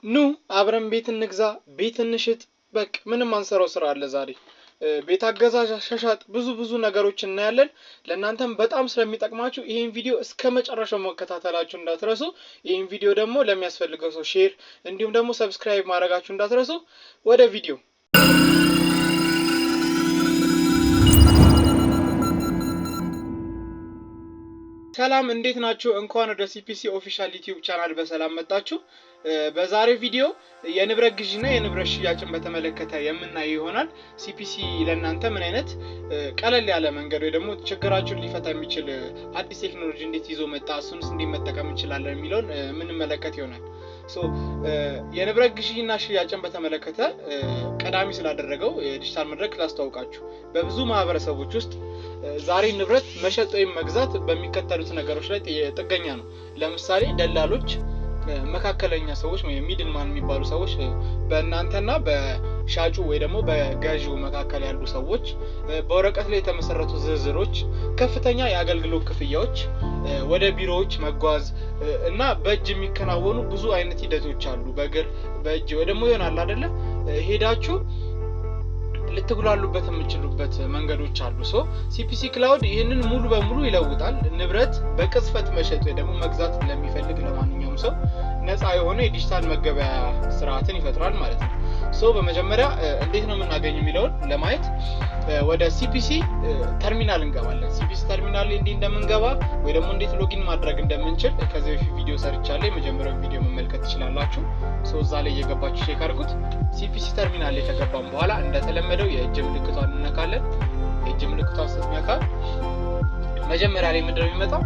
ኑ አብረን ቤት እንግዛ፣ ቤት እንሽጥ። በቃ ምንም አንሰራው ስራ አለ ዛሬ። ቤት አገዛዝ፣ ሻሻጥ ብዙ ነገሮች እናያለን። ለእናንተም በጣም ስለሚጠቅማችሁ ይሄን ቪዲዮ እስከ መጨረሻው መከታተላችሁ እንዳትረሱ። ይሄን ቪዲዮ ደግሞ ለሚያስፈልገው ሰው ሼር እንዲሁም ደግሞ ሰብስክራይብ ማድረጋችሁ እንዳትረሱ። ወደ ቪዲዮ ሰላም እንዴት ናችሁ? እንኳን ወደ ሲፒሲ ኦፊሻል ዩቲዩብ ቻናል በሰላም መጣችሁ። በዛሬው ቪዲዮ የንብረት ግዢና የንብረት ሽያጭን በተመለከተ የምናየው ይሆናል። ሲፒሲ ለእናንተ ምን አይነት ቀለል ያለ መንገድ ወይ ደግሞ ችግራችሁን ሊፈታ የሚችል አዲስ ቴክኖሎጂ እንዴት ይዞ መጣ፣ እሱንስ እንዴት መጠቀም እንችላለን የሚለውን የምንመለከት ይሆናል። የንብረት ግዢና ሽያጭን በተመለከተ ቀዳሚ ስላደረገው የዲጂታል መድረክ ላስተዋውቃችሁ። በብዙ ማህበረሰቦች ውስጥ ዛሬ ንብረት መሸጥ ወይም መግዛት በሚከተሉት ነገሮች ላይ ጥገኛ ነው። ለምሳሌ ደላሎች፣ መካከለኛ ሰዎች ወይ ሚድል ማን የሚባሉ ሰዎች፣ በእናንተና በሻጩ ወይ ደግሞ በገዢው መካከል ያሉ ሰዎች፣ በወረቀት ላይ የተመሰረቱ ዝርዝሮች፣ ከፍተኛ የአገልግሎት ክፍያዎች፣ ወደ ቢሮዎች መጓዝ እና በእጅ የሚከናወኑ ብዙ አይነት ሂደቶች አሉ። በእግር በእጅ ወይ ደግሞ ይሆናል አይደለ ሄዳችሁ ልትጉላሉበት የምትችሉበት መንገዶች አሉ። ሲፒሲ ክላውድ ይህንን ሙሉ በሙሉ ይለውጣል። ንብረት በቅጽበት መሸጥ ወይ ደግሞ መግዛት ለሚፈልግ ለማንኛውም ሰው ነፃ የሆነ የዲጂታል መገበያ ስርዓትን ይፈጥራል ማለት ነው። በመጀመሪያ እንዴት ነው የምናገኘው የሚለውን ለማየት ወደ ሲፒሲ ተርሚናል እንገባለን። ሲፒሲ ተርሚናል ላይ እንዴት እንደምንገባ ወይ ደግሞ እንዴት ሎጊን ማድረግ እንደምንችል ከዚህ በፊት ቪዲዮ ሰርቻለሁ። የመጀመሪያው ቪዲዮ መመልከት ትችላላችሁ። እዛ ላይ እየገባችሁ ቼክ አድርጉት። ሲፒሲ ተርሚናል ላይ ከገባን በኋላ እንደተለመደው የእጅ ምልክቷን እንነካለን። የእጅ ምልክቷን ስትነካ መጀመሪያ ላይ ምንድነው የሚመጣው?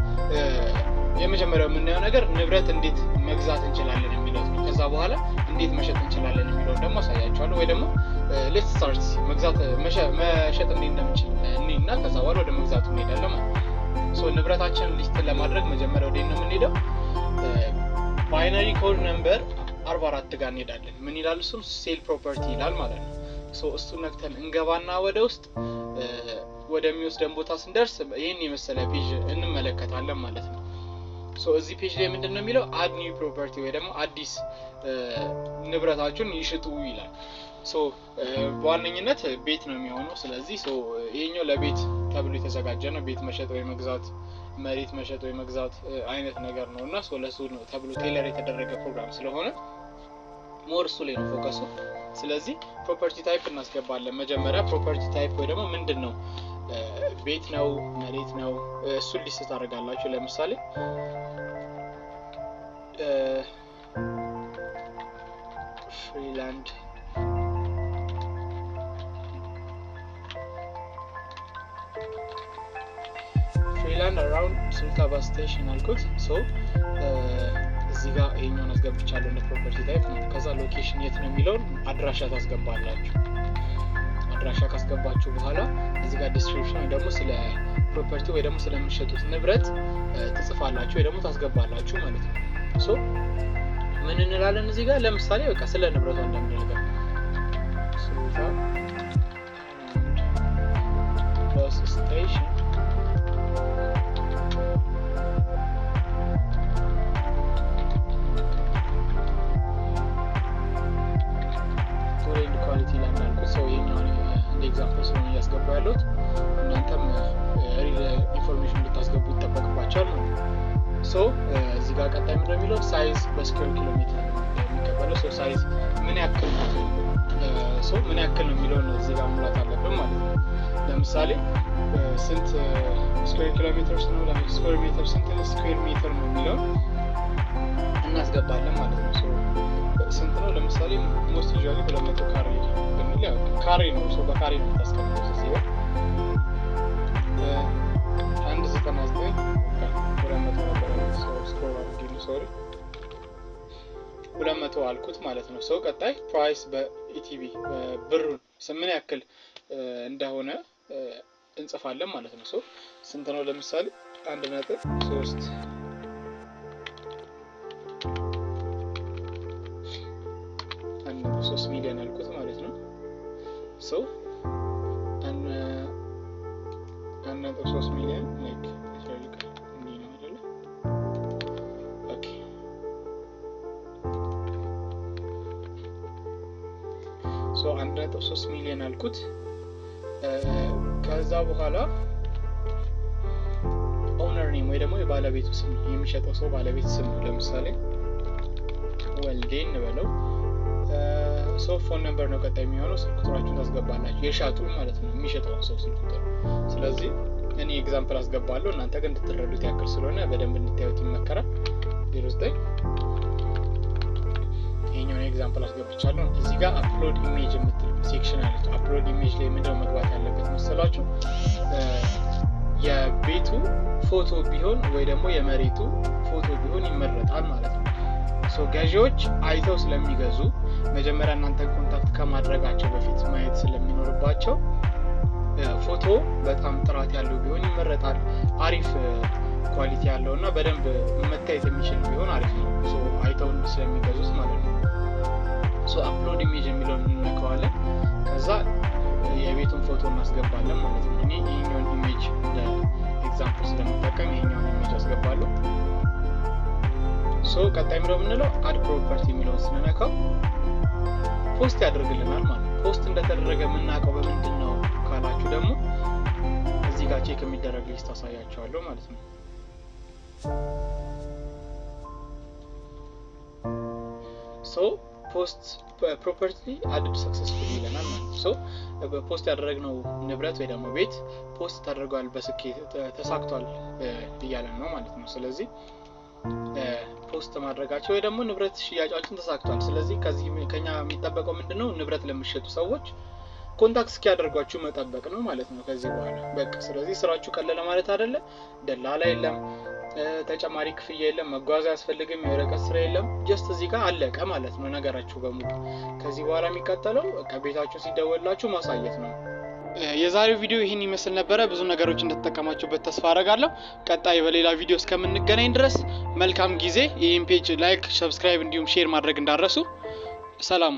የመጀመሪያው የምናየው ነገር ንብረት እንዴት መግዛት እንችላለን የሚለው ነው። ከዛ በኋላ እንዴት መሸጥ እንችላለን የሚለው ደግሞ አሳያችኋለሁ። ወይ ደግሞ ሌትስ ስታርት መግዛት መሸጥ እንዴት እንደምንችል እና ከዛ በኋላ ወደ መግዛቱ እንሄዳለን ማለት ነው። ንብረታችንን ሊስት ለማድረግ መጀመሪያ ወደ ነው የምንሄደው። ባይነሪ ኮድ ነምበር 44 ጋር እንሄዳለን። ምን ይላል? እሱም ሴል ፕሮፐርቲ ይላል ማለት ነው። እሱን ነክተን እንገባና ወደ ውስጥ ወደሚወስደን ቦታ ስንደርስ ይሄን የመሰለ ፔጅ እንመለከታለን ማለት ነው። እዚህ ፔጅ ላይ ምንድነው የሚለው? አድ ኒው ፕሮፐርቲ ወይ ደግሞ አዲስ ንብረታችሁን ይሽጡ ይላል። በዋነኝነት ቤት ነው የሚሆነው። ስለዚህ ይሄኛው ለቤት ተብሎ የተዘጋጀ ነው። ቤት መሸጥ ወይ መግዛት፣ መሬት መሸጥ ወይ መግዛት አይነት ነገር ነውና ለሱ ነው ተብሎ ቴለር የተደረገ ፕሮግራም ስለሆነ ሞር እሱ ላይ ነው ፎከሱ። ስለዚህ ፕሮፐርቲ ታይፕ እናስገባለን። መጀመሪያ ፕሮፐርቲ ታይፕ ወይ ደግሞ ምንድነው? ቤት ነው መሬት ነው? እሱን ሊስት ታደርጋላችሁ። ለምሳሌ ፍሪላንድ አራውንድ ሱልታ ባስ ስቴሽን አልኩት። እዚህ ጋር ይሄኛውን አስገብቻለሁ እንደ ፕሮፐርቲ ታይፕ ነው። ከዛ ሎኬሽን የት ነው የሚለውን አድራሻ ታስገባላችሁ። አድራሻ ካስገባችሁ በኋላ እዚህ ጋር ዲስክሪፕሽን ወይ ደግሞ ስለ ፕሮፐርቲ ወይ ደግሞ ስለምትሸጡት ንብረት ትጽፋላችሁ ወይ ደግሞ ታስገባላችሁ ማለት ነው። ምን እንላለን እዚህ ጋር? ለምሳሌ በቃ ስለ ንብረቱ እንደምንነገር ሱልታ ባስ ስቴሽን ኳሊቲ ላምናልኩት ይሄኛውን እንደ ኤግዛምፕል ስለሆነ እያስገባ ያለሁት እናንተም ሪል ኢንፎርሜሽን እንድታስገቡ ይጠበቅባቸዋል ማለት ነው። እዚህ ጋር ቀጣይ ምንድነው የሚለው? ሳይዝ በስኩዌር ኪሎ ሜትር የሚቀበለው ሳይዝ ምን ያክል ነው የሚለውን እዚህ ጋር ሙላት አለብን ማለት ነው። ለምሳሌ ስንት ስኩዌር ኪሎ ሜትርስ ነው? ስኩዌር ሜትር ስንት ስኩዌር ሜትር ነው የሚለውን እናስገባለን ማለት ነው። ስንት ነው? ለምሳሌ ሞስት ዩዥዋሊ 200 ካሬ በሚል ካሬ ነው። በካሬ ነው የምታስቀምጡት። እዚህ ጋር 199 200 ነበር። ስክሮል አድርጌ ነው 200 አልኩት ማለት ነው። ቀጣይ ፕራይስ በኢቲቢ ብሩን ምን ያክል እንደሆነ እንጽፋለን ማለት ነው። ስንት ነው? ለምሳሌ 1.3 ሚሊዮን አልኩት ማለት ነው። 1.3 ሚሊዮን ላይክ ነው አይደለ? ኦኬ 1.3 ሚሊዮን አልኩት። ከዛ በኋላ ኦነር ኔም ወይ ደግሞ የባለቤቱ ስም የሚሸጠው ሰው ባለቤት ስም ለምሳሌ ወልዴ እንበለው። ፎን ነምበር ነው ቀጣይ የሚሆነው። ስልክ ቁጥራችሁን ታስገባላችሁ የሻጡ ማለት ነው የሚሸጠው ሰው ስልክ ቁጥር። ስለዚህ እኔ ኤግዛምፕል አስገባለሁ እናንተ ግን እንድትረዱት ያክል ስለሆነ በደንብ እንድታዩት ይመከራል። 09 ይሄኛውን ኤግዛምፕል አስገብቻለሁ። እዚህ ጋር አፕሎድ ኢሜጅ የምትል ሴክሽን አለች። አፕሎድ ኢሜጅ ላይ ምንድነው መግባት ያለበት መሰላችሁ? የቤቱ ፎቶ ቢሆን ወይ ደግሞ የመሬቱ ፎቶ ቢሆን ይመረጣል ማለት ነው። ገዢዎች አይተው ስለሚገዙ መጀመሪያ እናንተን ኮንታክት ከማድረጋቸው በፊት ማየት ስለሚኖርባቸው ፎቶ በጣም ጥራት ያለው ቢሆን ይመረጣል። አሪፍ ኳሊቲ ያለውና በደንብ መታየት የሚችል ቢሆን አሪፍ ነው። አይተው ስለሚገዙት ማለት ነው። አፕሎድ ኢሜጅ የሚለውን እንነካዋለን። ከዛ የቤቱን ፎቶ እናስገባለን ማለት ነው። እኔ ይሄኛውን ኢሜጅ እንደ ኤግዛምፕል ስለምጠቀም ይሄኛውን ኢሜጅ አስገባለሁ። ቀጣይ ምንድነው የምንለው? አድ ፕሮፐርቲ የሚለውን ስንነካው ፖስት ያደርግልናል ማለት ነው። ፖስት እንደተደረገ የምናውቀው በምንድን ነው ካላችሁ ደግሞ እዚህ ጋር ቼክ የሚደረግ ሊስት አሳያችኋለሁ ማለት ነው። ፖስት ፕሮፐርቲ አድድ ሰክሰስፉሊ ይለናል ማለት ነው። ፖስት ያደረግነው ንብረት ወይ ደግሞ ቤት ፖስት ተደርጓል በስኬት ተሳክቷል እያለን ነው ማለት ነው። ስለዚህ ፖስት ማድረጋቸው ወይ ደግሞ ንብረት ሽያጫችን ተሳክቷል። ስለዚህ ከዚህ ከኛ የሚጠበቀው ምንድነው? ንብረት ለሚሸጡ ሰዎች ኮንታክት እስኪያደርጓችሁ መጠበቅ ነው ማለት ነው ከዚህ በኋላ በቃ። ስለዚህ ስራችሁ ቀለለ ማለት አይደለ? ደላላ የለም፣ ተጨማሪ ክፍያ የለም፣ መጓዝ ያስፈልግም፣ የወረቀት ስራ የለም። ጀስት እዚህ ጋር አለቀ ማለት ነው ነገራችሁ በሙሉ። ከዚህ በኋላ የሚቀጥለው በቃ ቤታችሁ ሲደወላችሁ ማሳየት ነው። የዛሬው ቪዲዮ ይህን ይመስል ነበረ። ብዙ ነገሮች እንደተጠቀማችሁበት ተስፋ አደርጋለሁ። ቀጣይ በሌላ ቪዲዮ እስከምንገናኝ ድረስ መልካም ጊዜ። ይህን ፔጅ ላይክ፣ ሰብስክራይብ እንዲሁም ሼር ማድረግ እንዳትረሱ። ሰላም።